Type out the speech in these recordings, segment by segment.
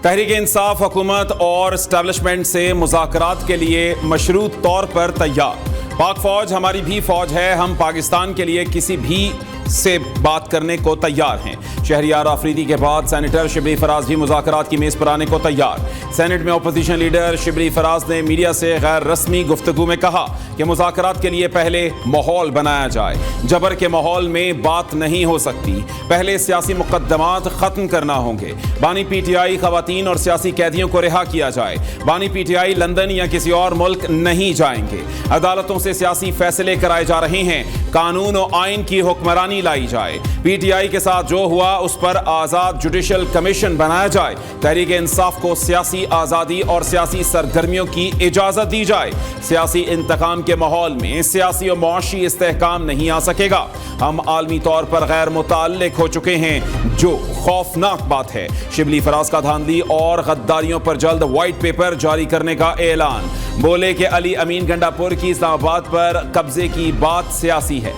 تحریک انصاف حکومت اور اسٹیبلشمنٹ سے مذاکرات کے لیے مشروط طور پر تیار۔ پاک فوج ہماری بھی فوج ہے، ہم پاکستان کے لیے کسی بھی سے بات کرنے کو تیار ہیں۔ شہریار آفریدی کے بعد سینیٹر شبلی فراز بھی مذاکرات کی میز پر آنے کو تیار۔ سینٹ میں اپوزیشن لیڈر شبلی فراز نے میڈیا سے غیر رسمی گفتگو میں کہا کہ مذاکرات کے لیے پہلے ماحول بنایا جائے، جبر کے ماحول میں بات نہیں ہو سکتی، پہلے سیاسی مقدمات ختم کرنا ہوں گے۔ بانی پی ٹی آئی خواتین اور سیاسی قیدیوں کو رہا کیا جائے۔ بانی پی ٹی آئی لندن یا کسی اور ملک نہیں جائیں گے۔ عدالتوں سے سیاسی فیصلے کرائے جا رہے ہیں، قانون و آئین کی حکمرانی لائی جائے۔ پی ٹی آئی کے ساتھ جو ہوا اس پر آزاد جوڈیشل کمیشن بنایا جائے۔ تحریک انصاف کو سیاسی آزادی اور سیاسی سرگرمیوں کی اجازت دی جائے۔ سیاسی انتقام کے ماحول میں سیاسی و معاشی استحکام نہیں آ سکے گا۔ ہم عالمی طور پر غیر متعلق ہو چکے ہیں، جو خوفناک بات ہے۔ شبلی فراز کا دھاندلی اور غداریوں پر جلد وائٹ پیپر جاری کرنے کا اعلان۔ بولے کہ علی امین گنڈا پور کی اسلام آباد پر قبضے کی بات سیاسی ہے۔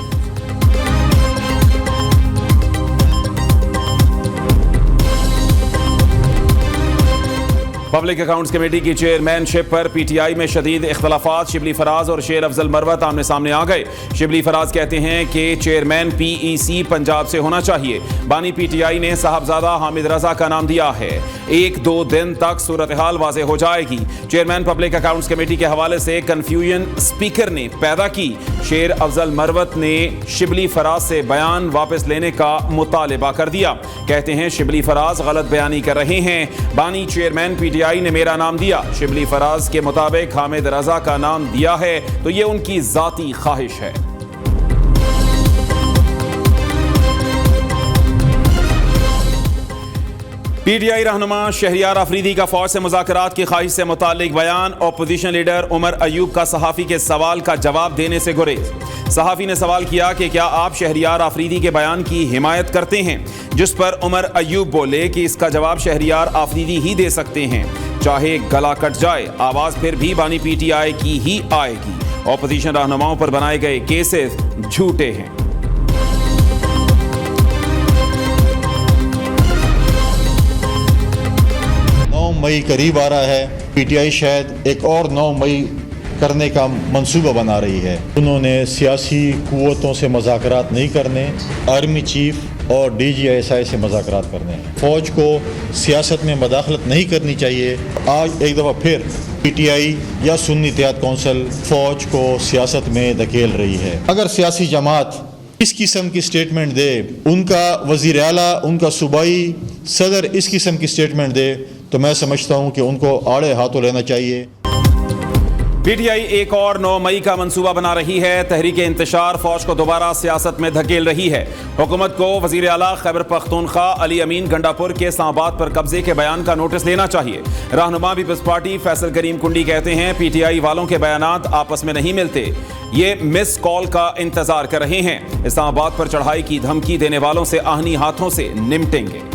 پبلک اکاؤنٹس کمیٹی کی chairman ship per P T I میں شدید اختلافات۔ شبلی فراز اور شیر افضل مروت آمنے سامنے آ گئے۔ شبلی فراز کہتے ہیں کہ چیئرمین پی ای سی پنجاب سے ہونا چاہیے۔ بانی پی ٹی آئی نے صاحبزادہ حامد رضا کا نام دیا ہے۔ 1-2 دن تک صورتحال واضح ہو جائے گی۔ چیئرمین پبلک اکاؤنٹس کمیٹی کے حوالے سے کنفیوژن اسپیکر نے پیدا کی۔ شیر افضل مروت نے شبلی فراز سے بیان واپس لینے کا مطالبہ کر دیا۔ کہتے ہیں شبلی فراز غلط بیانی کر رہے ہیں۔ بانی چیئرمین پی ٹی آئی نے میرا نام دیا، شبلی فراز کے مطابق حامد رضا کا نام دیا ہے تو یہ ان کی ذاتی خواہش ہے۔ پی ٹی آئی رہنما شہریار آفریدی کا فوج سے مذاکرات کی خواہش سے متعلق بیان۔ اپوزیشن لیڈر عمر ایوب کا صحافی کے سوال کا جواب دینے سے گریز۔ صحافی نے سوال کیا کہ کیا آپ شہریار آفریدی کے بیان کی حمایت کرتے ہیں، جس پر عمر ایوب بولے کہ اس کا جواب شہریار آفریدی ہی دے سکتے ہیں، چاہے گلا کٹ جائے، آواز پھر بھی بانی پی ٹی آئی کی ہی آئے گی۔ اپوزیشن رہنماؤں پر بنائے گئے کیسز جھوٹے ہیں۔ 9 مئی قریب آ رہا ہے، پی ٹی آئی شاید ایک اور 9 مئی کرنے کا منصوبہ بنا رہی ہے۔ انہوں نے سیاسی قوتوں سے مذاکرات نہیں کرنے، آرمی چیف اور ڈی جی ایس آئی سے مذاکرات کرنے ہیں۔ فوج کو سیاست میں مداخلت نہیں کرنی چاہیے۔ آج ایک دفعہ پھر پی ٹی آئی یا سنی اتحاد کونسل فوج کو سیاست میں دھکیل رہی ہے۔ اگر سیاسی جماعت اس قسم کی سٹیٹمنٹ دے، ان کا وزیر اعلیٰ، ان کا صوبائی صدر اس قسم کی سٹیٹمنٹ دے، تو میں سمجھتا ہوں کہ ان کو آڑے ہاتھوں لینا چاہیے۔ پی ٹی آئی ایک اور 9 مئی کا منصوبہ بنا رہی ہے۔ تحریک انتشار فوج کو دوبارہ سیاست میں دھکیل رہی ہے۔ حکومت کو وزیر اعلیٰ خیبر پختونخوا علی امین گنڈا پور کے اسلام آباد پر قبضے کے بیان کا نوٹس لینا چاہیے۔ رہنما پیپلز پارٹی فیصل کریم کنڈی کہتے ہیں پی ٹی آئی والوں کے بیانات آپس میں نہیں ملتے، یہ مس کال کا انتظار کر رہے ہیں۔ اسلام آباد پر چڑھائی کی دھمکی دینے والوں سے آہنی ہاتھوں سے نمٹیں گے۔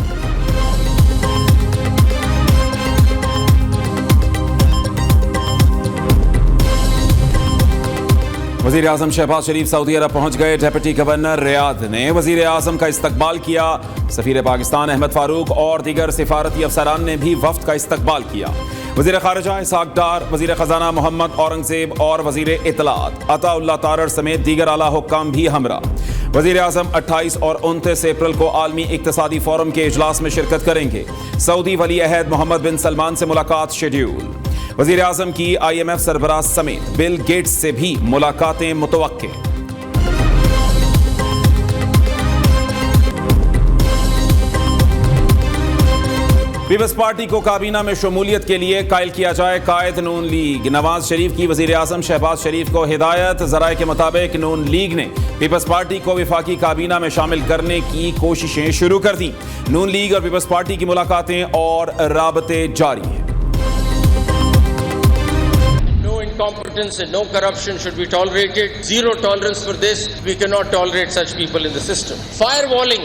وزیر اعظم شہباز شریف سعودی عرب پہنچ گئے۔ ڈپٹی گورنر ریاض نے وزیر اعظم کا استقبال کیا۔ سفیر پاکستان احمد فاروق اور دیگر سفارتی افسران نے بھی وفد کا استقبال کیا۔ وزیر خارجہ اسحاق ڈار، وزیر خزانہ محمد اورنگزیب اور وزیر اطلاعات عطا اللہ تارڑ سمیت دیگر اعلیٰ حکام بھی ہمراہ۔ وزیر اعظم 28 اور 29 اپریل کو عالمی اقتصادی فورم کے اجلاس میں شرکت کریں گے۔ سعودی ولی عہد محمد بن سلمان سے ملاقات شیڈیول۔ وزیر اعظم کی آئی ایم ایف سربراہ سمیت بل گیٹس سے بھی ملاقاتیں متوقع۔ پیپلز پارٹی کو کابینہ میں شمولیت کے لیے قائل کیا جائے قائد نون لیگ۔ نواز شریف کی وزیر اعظم شہباز شریف کو ہدایت۔ ذرائع کے مطابق نون لیگ نے پیپلز پارٹی کو وفاقی کابینہ میں شامل کرنے کی کوششیں شروع کر دیں۔ نون لیگ اور پیپلز پارٹی کی ملاقاتیں اور رابطے جاری ہیں۔ incompetence and no corruption should be tolerated. Zero tolerance for this. We cannot tolerate such people in the system. Firewalling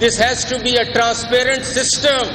This has to be a transparent system.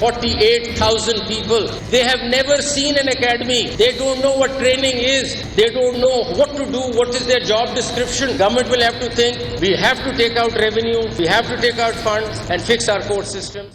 48,000 people, they have never seen an academy. They don't know what training is. They don't know what to do, what is their job description. Government will have to think. We have to take out revenue. We have to take out funds and fix our court systems.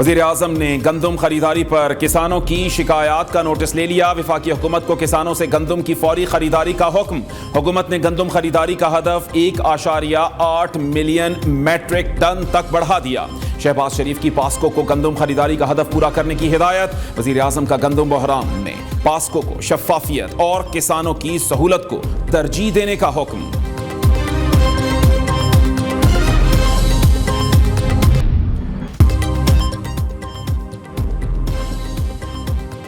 وزیر اعظم نے گندم خریداری پر کسانوں کی شکایات کا notice لے لیا. وفاقی حکومت کو کسانوں سے گندم کی فوری خریداری کا حکم. حکومت نے گندم خریداری کا ہدف 1.8 ملین میٹرک ٹن تک بڑھا دیا. شہباز شریف کی پاسکو کو گندم خریداری کا ہدف پورا کرنے کی ہدایت. وزیر اعظم کا گندم بحران میں پاسکو کو شفافیت اور کسانوں کی سہولت کو ترجیح دینے کا حکم.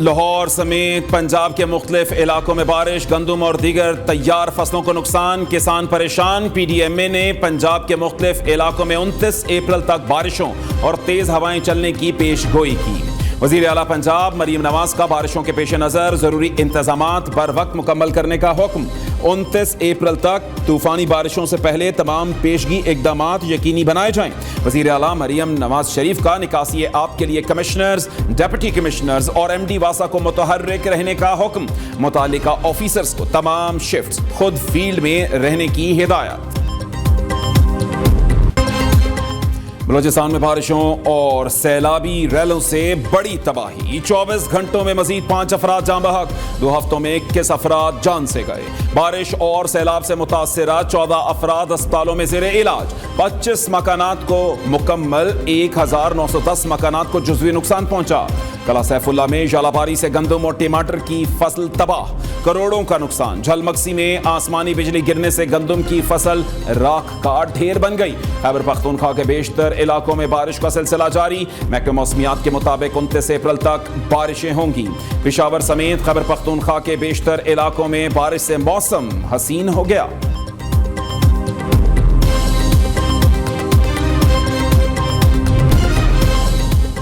لاہور سمیت پنجاب کے مختلف علاقوں میں بارش، گندم اور دیگر تیار فصلوں کو نقصان، کسان پریشان. پی ڈی ایم اے نے پنجاب کے مختلف علاقوں میں 29 اپریل تک بارشوں اور تیز ہوائیں چلنے کی پیش گوئی کی. وزیر اعلیٰ پنجاب مریم نواز کا بارشوں کے پیش نظر ضروری انتظامات بر وقت مکمل کرنے کا حکم. 29 اپریل تک طوفانی بارشوں سے پہلے تمام پیشگی اقدامات یقینی بنائے جائیں. وزیر اعلیٰ مریم نواز شریف کا نکاسی آب کے لیے کمشنرز، ڈپٹی کمشنرز اور ایم ڈی واسا کو متحرک رہنے کا حکم. متعلقہ آفیسرز کو تمام شفٹس خود فیلڈ میں رہنے کی ہدایت. بلوچستان میں بارشوں اور سیلابی ریلوں سے بڑی تباہی. 24 گھنٹوں میں مزید 5 افراد جاں بحق، 2 ہفتوں میں 21 افراد جان سے گئے. بارش اور سیلاب سے متاثرہ 14 افراد اسپتالوں میں زیر علاج. 25 مکانات کو مکمل، 1910 مکانات کو جزوی نقصان پہنچا. کلا سیف اللہ میں ژالہ باری سے گندم اور ٹماٹر کی فصل تباہ، کروڑوں کا نقصان. جھلمکسی میں آسمانی بجلی گرنے سے گندم کی فصل راکھ کا ڈھیر بن گئی. خیبر پختونخوا کے بیشتر علاقوں میں بارش کا سلسلہ جاری. محکمہ موسمیات کے مطابق 29 اپریل تک بارشیں ہوں گی. پشاور سمیت خیبر پختونخوا کے بیشتر علاقوں میں بارش سے موسم حسین ہو گیا.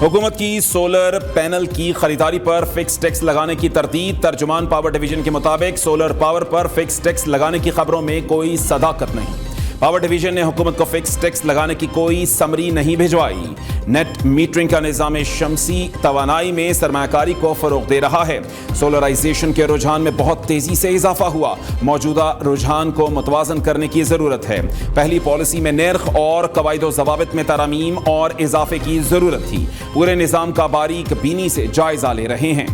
حکومت کی سولر پینل کی خریداری پر فکس ٹیکس لگانے کی تردید. ترجمان پاور ڈویژن کے مطابق سولر پاور پر فکس ٹیکس لگانے کی خبروں میں کوئی صداقت نہیں. پاور ڈویژن نے حکومت کو فکس ٹیکس لگانے کی کوئی سمری نہیں بھجوائی. نیٹ میٹرنگ کا نظام شمسی توانائی میں سرمایہ کاری کو فروغ دے رہا ہے. سولرائزیشن کے رجحان میں بہت تیزی سے اضافہ ہوا. موجودہ رجحان کو متوازن کرنے کی ضرورت ہے. پہلی پالیسی میں نرخ اور قواعد و ضوابط میں ترامیم اور اضافے کی ضرورت تھی. پورے نظام کا باریک بینی سے جائزہ لے رہے ہیں.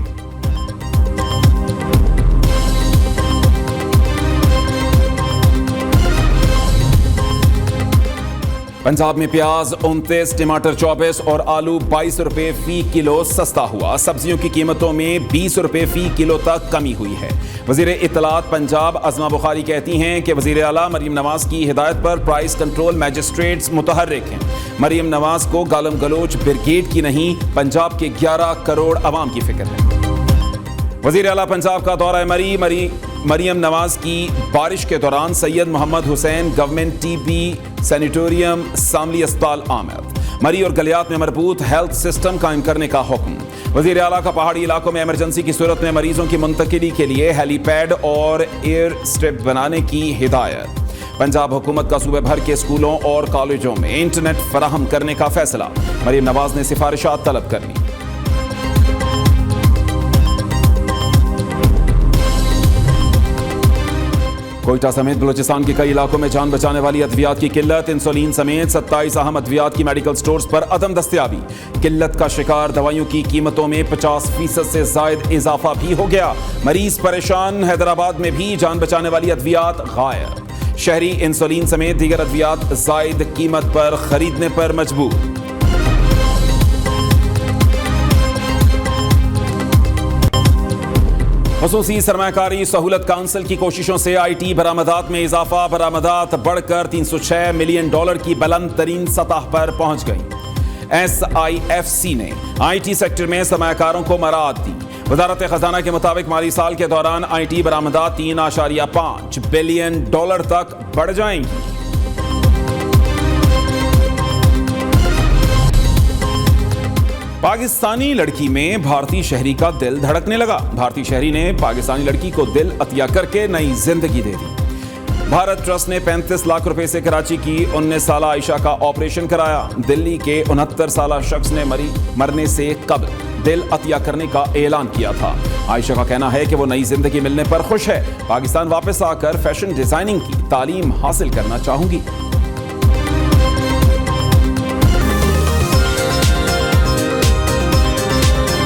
پنجاب میں پیاز 29، ٹماٹر 24 اور آلو 22 روپے فی کلو سستا ہوا. سبزیوں کی قیمتوں میں 20 روپے فی کلو تک کمی ہوئی ہے. وزیر اطلاعات پنجاب عظمہ بخاری کہتی ہیں کہ وزیر اعلیٰ مریم نواز کی ہدایت پر پرائس کنٹرول میجسٹریٹس متحرک ہیں. مریم نواز کو گالم گلوچ بریگیڈ کی نہیں، پنجاب کے 11 کروڑ عوام کی فکر ہے. وزیر اعلیٰ پنجاب کا دورہ مریم نواز کی بارش کے دوران سید محمد حسین گورنمنٹ ٹی بی سینیٹوریم ساملی اسپتال آمد. مری اور گلیات میں مربوط ہیلتھ سسٹم قائم کرنے کا حکم. وزیر اعلیٰ کا پہاڑی علاقوں میں ایمرجنسی کی صورت میں مریضوں کی منتقلی کے لیے ہیلی پیڈ اور ایئر اسٹرپ بنانے کی ہدایت. پنجاب حکومت کا صوبے بھر کے اسکولوں اور کالجوں میں انٹرنیٹ فراہم کرنے کا فیصلہ. مریم نواز نے سفارشات طلب کر لی. کوئٹہ سمیت بلوچستان کے کئی علاقوں میں جان بچانے والی ادویات کی قلت. انسولین سمیت 27 اہم ادویات کی میڈیکل سٹورز پر عدم دستیابی. قلت کا شکار دوائیوں کی قیمتوں میں 50% سے زائد اضافہ بھی ہو گیا. مریض پریشان. حیدرآباد میں بھی جان بچانے والی ادویات غائب. شہری انسولین سمیت دیگر ادویات زائد قیمت پر خریدنے پر مجبور. خصوصی سرمایہ کاری سہولت کونسل کی کوششوں سے آئی ٹی برآمدات میں اضافہ. برآمدات بڑھ کر $306 ملین کی بلند ترین سطح پر پہنچ گئی. ایس آئی ایف سی نے آئی ٹی سیکٹر میں سرمایہ کاروں کو مراعات دی. وزارت خزانہ کے مطابق مالی سال کے دوران آئی ٹی برآمدات $3.5 بلین تک بڑھ جائیں گی. پاکستانی لڑکی میں بھارتی شہری کا دل دھڑکنے لگا. بھارتی شہری نے پاکستانی لڑکی کو دل عطیہ کر کے نئی زندگی دے دی. بھارت ٹرسٹ نے 35 لاکھ روپے سے کراچی کی 19 سالہ عائشہ کا آپریشن کرایا. دلی کے 69 سالہ شخص نے مرنے سے قبل دل عطیہ کرنے کا اعلان کیا تھا. عائشہ کا کہنا ہے کہ وہ نئی زندگی ملنے پر خوش ہے. پاکستان واپس آ کر فیشن ڈیزائننگ کی تعلیم حاصل کرنا چاہوں گی.